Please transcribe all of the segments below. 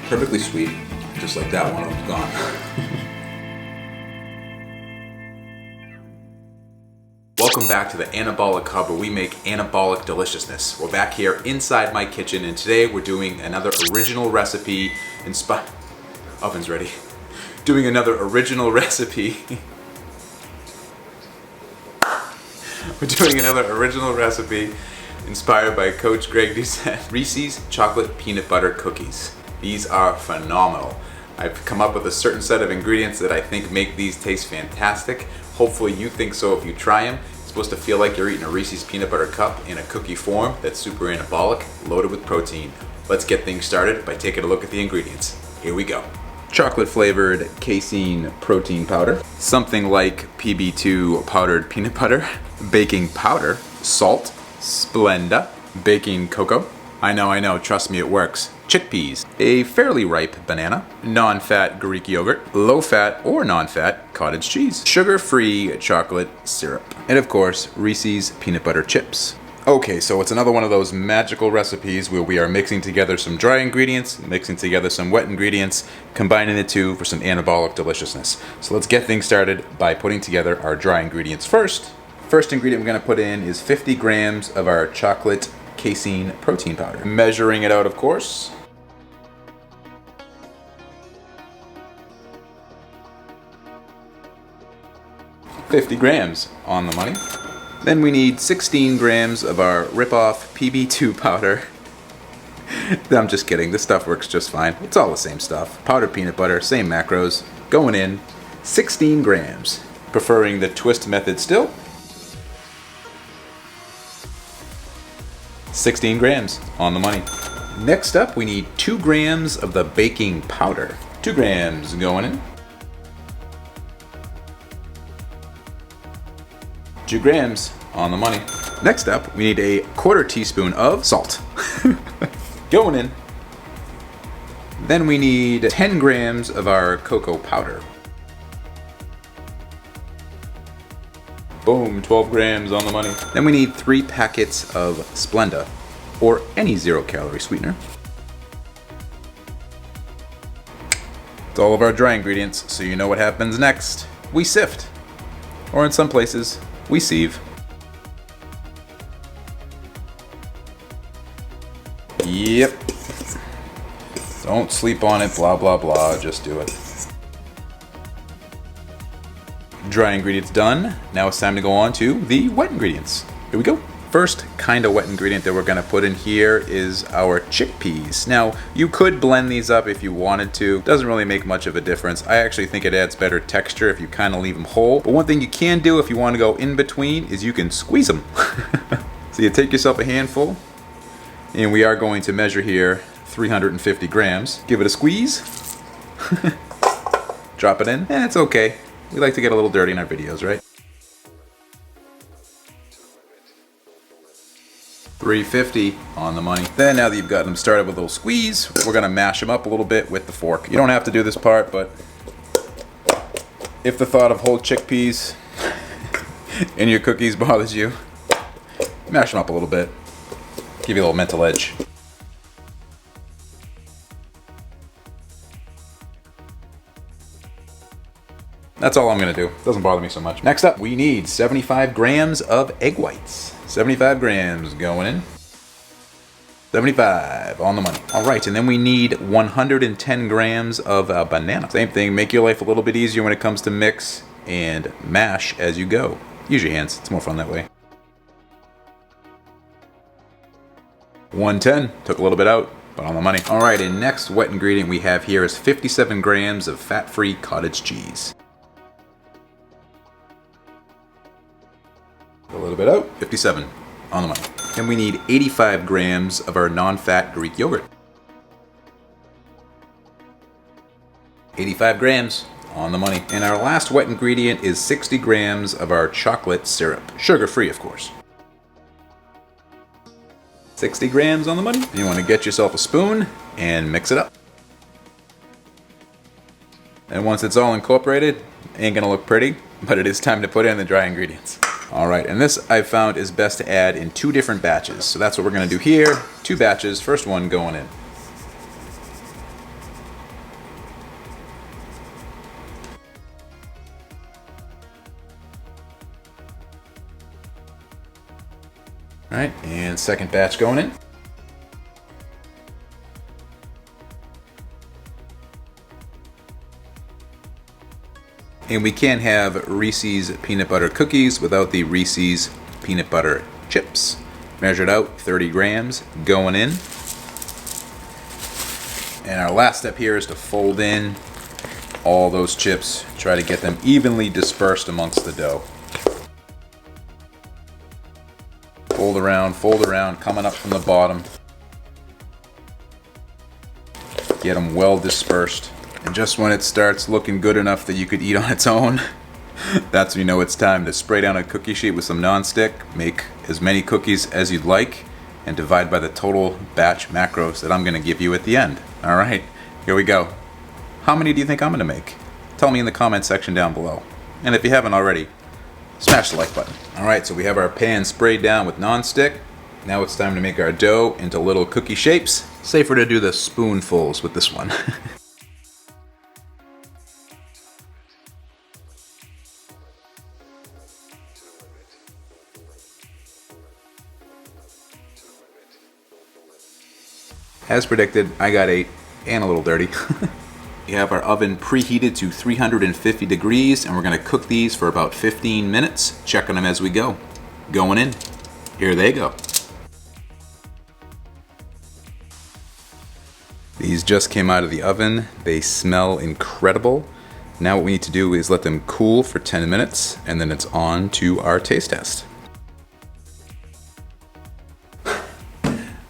Perfectly sweet, just like that one was gone. Welcome back to the Anabolic Hub, where we make anabolic deliciousness. We're back here inside my kitchen, and today we're doing another original recipe Oven's ready. Doing another original recipe. We're doing another original recipe inspired by Coach Greg Doucette. Reese's chocolate peanut butter cookies. These are phenomenal. I've come up with a certain set of ingredients that I think make these taste fantastic. Hopefully you think so if you try them. It's supposed to feel like you're eating a Reese's peanut butter cup in a cookie form that's super anabolic, loaded with protein. Let's get things started by taking a look at the ingredients. Here we go. Chocolate flavored casein protein powder, something like PB2 powdered peanut butter, baking powder, salt, Splenda, baking cocoa. I know, trust me, it works. Chickpeas, a fairly ripe banana, non-fat Greek yogurt, low-fat or non-fat cottage cheese, sugar-free chocolate syrup, and of course, Reese's peanut butter chips. Okay, so it's another one of those magical recipes where we are mixing together some dry ingredients, mixing together some wet ingredients, combining the two for some anabolic deliciousness. So let's get things started by putting together our dry ingredients first. First ingredient we're going to put in is 50 grams of our chocolate casein protein powder. Measuring it out, of course. $50 grams on the money. Then we need 16 grams of our rip-off PB2 powder. I'm just kidding, this stuff works just fine. It's all the same stuff. Powdered peanut butter, same macros. Going in, 16 grams. Preferring the twist method still. 16 grams on the money. Next up, we need 2 grams of the baking powder. 2 grams going in. 2 grams on the money. Next up, we need a 1/4 teaspoon of salt. Going in. Then we need 10 grams of our cocoa powder. Boom, 12 grams on the money. Then we need 3 packets of Splenda, or any 0-calorie sweetener. It's all of our dry ingredients, so you know what happens next. We sift, or in some places, we sieve. Yep. Don't sleep on it, blah, blah, blah, just do it. Dry ingredients done. Now it's time to go on to the wet ingredients. Here we go. First kind of wet ingredient that we're going to put in here is our chickpeas. Now, you could blend these up if you wanted to. Doesn't really make much of a difference. I actually think it adds better texture if you kind of leave them whole. But one thing you can do if you want to go in between is you can squeeze them. So you take yourself a handful, and we are going to measure here 350 grams. Give it a squeeze. Drop it in, and it's okay. We like to get a little dirty in our videos, right? 350 on the money. Then now that you've got them started with a little squeeze, we're gonna mash them up a little bit with the fork. You don't have to do this part, but if the thought of whole chickpeas in your cookies bothers you, mash them up a little bit. Give you a little mental edge. That's all I'm gonna do. Doesn't bother me so much. Next up, we need 75 grams of egg whites. 75 grams going in. 75 on the money. All right, and then we need 110 grams of banana. Same thing, make your life a little bit easier when it comes to mix and mash as you go. Use your hands, it's more fun that way. 110, took a little bit out, but on the money. All right, and next wet ingredient we have here is 57 grams of fat-free cottage cheese. A little bit out, 57 on the money. And we need 85 grams of our non-fat Greek yogurt. 85 grams on the money. And our last wet ingredient is 60 grams of our chocolate syrup. Sugar-free, of course. 60 grams on the money. You want to get yourself a spoon and mix it up. And once it's all incorporated, ain't gonna look pretty, but it is time to put in the dry ingredients. All right, and this I've found is best to add in 2 different batches. So that's what we're gonna do here. 2 batches, first one going in. All right, and second batch going in. And we can't have Reese's peanut butter cookies without the Reese's peanut butter chips. Measured out, 30 grams, going in. And our last step here is to fold in all those chips. Try to get them evenly dispersed amongst the dough. Fold around, coming up from the bottom. Get them well dispersed. And just when it starts looking good enough that you could eat on its own, that's when you know it's time to spray down a cookie sheet with some nonstick, make as many cookies as you'd like, and divide by the total batch macros that I'm gonna give you at the end. All right, here we go. How many do you think I'm gonna make? Tell me in the comment section down below. And if you haven't already, smash the like button. All right, so we have our pan sprayed down with nonstick. Now it's time to make our dough into little cookie shapes. Safer to do the spoonfuls with this one. As predicted, I got 8 and a little dirty. We have our oven preheated to 350 degrees and we're gonna cook these for about 15 minutes, checking them as we go. Going in, here they go. These just came out of the oven. They smell incredible. Now what we need to do is let them cool for 10 minutes and then it's on to our taste test.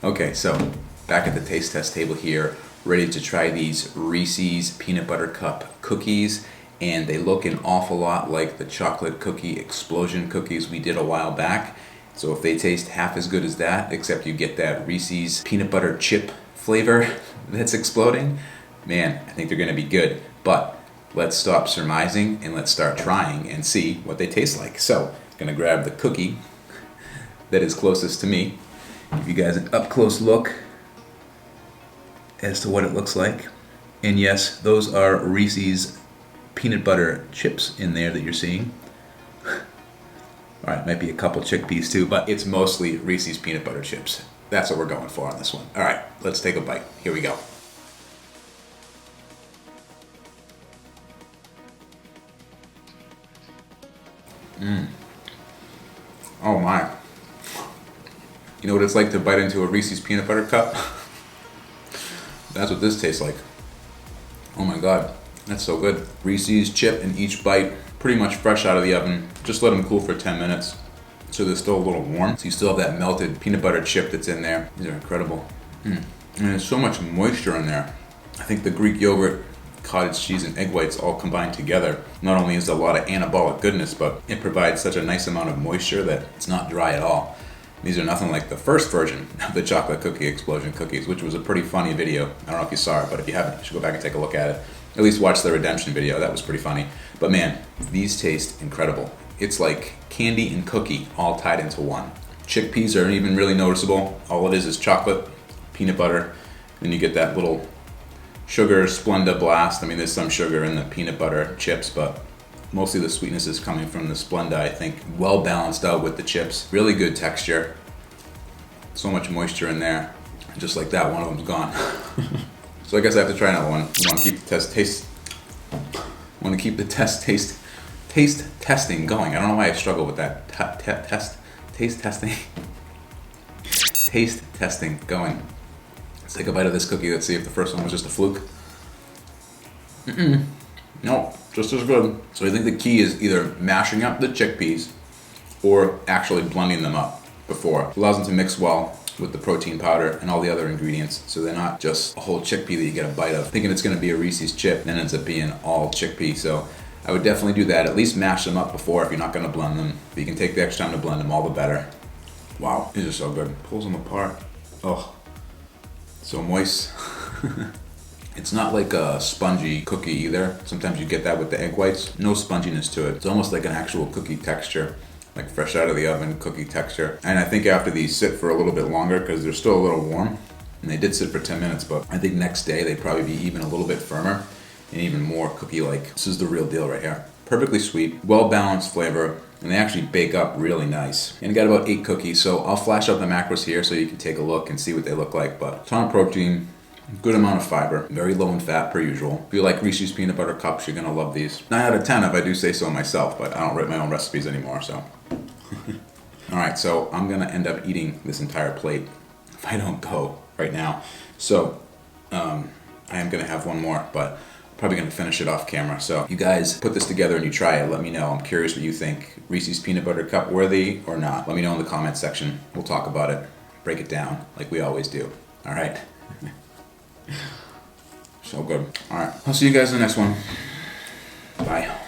Okay, so back at the taste test table here, ready to try these Reese's Peanut Butter Cup cookies, and they look an awful lot like the chocolate cookie explosion cookies we did a while back. So if they taste half as good as that, except you get that Reese's peanut butter chip flavor that's exploding, man, I think they're gonna be good. But let's stop surmising and let's start trying and see what they taste like. So, I'm gonna grab the cookie that is closest to me, give you guys an up close look as to what it looks like. And yes, those are Reese's peanut butter chips in there that you're seeing. Alright, might be a couple chickpeas too, but it's mostly Reese's peanut butter chips. That's what we're going for on this one. Alright, let's take a bite. Here we go. Oh my. You know what it's like to bite into a Reese's peanut butter cup? That's what this tastes like. Oh my god, that's so good. Reese's chip in each bite, pretty much fresh out of the oven. Just let them cool for 10 minutes so they're still a little warm. So you still have that melted peanut butter chip that's in there. These are incredible. And there's so much moisture in there. I think the Greek yogurt, cottage cheese, and egg whites all combined together. Not only is it a lot of anabolic goodness, but it provides such a nice amount of moisture that it's not dry at all. These are nothing like the first version of the chocolate cookie explosion cookies, which was a pretty funny video. I don't know if you saw it, but if you haven't, you should go back and take a look at it. At least watch the redemption video, that was pretty funny. But man, these taste incredible. It's like candy and cookie all tied into one. Chickpeas aren't even really noticeable. All it is chocolate, peanut butter, and you get that little sugar Splenda blast. I mean, there's some sugar in the peanut butter chips, but mostly the sweetness is coming from the Splenda, I think. Well balanced out with the chips. Really good texture. So much moisture in there. Just like that, one of them's gone. So I guess I have to try another one. You want to keep the taste testing going. I don't know why I struggle with that. Taste testing going. Let's take a bite of this cookie. Let's see if the first one was just a fluke. No, just as good. So I think the key is either mashing up the chickpeas or actually blending them up before. It allows them to mix well with the protein powder and all the other ingredients, so they're not just a whole chickpea that you get a bite of. Thinking it's gonna be a Reese's chip, then ends up being all chickpea. So I would definitely do that. At least mash them up before if you're not gonna blend them. But you can take the extra time to blend them, all the better. Wow, these are so good. Pulls them apart. Oh, so moist. It's not like a spongy cookie either. Sometimes you get that with the egg whites. No sponginess to it. It's almost like an actual cookie texture, like fresh out of the oven cookie texture. And I think after these sit for a little bit longer, because they're still a little warm, and they did sit for 10 minutes, but I think next day they'd probably be even a little bit firmer and even more cookie-like. This is the real deal right here. Perfectly sweet, well-balanced flavor, and they actually bake up really nice. And I got about 8 cookies, so I'll flash up the macros here so you can take a look and see what they look like. But ton of protein, good amount of fiber, very low in fat per usual. If you like Reese's peanut butter cups, you're gonna love these. 9 out of 10 if I do say so myself, but I don't write my own recipes anymore, so. All right, so I'm gonna end up eating this entire plate if I don't go right now. So I am gonna have one more, but probably gonna finish it off camera. So you guys put this together and you try it, let me know. I'm curious what you think. Reese's peanut butter cup worthy or not? Let me know in the comment section. We'll talk about it, break it down like we always do. All right. So good. All right, I'll see you guys in the next one. Bye.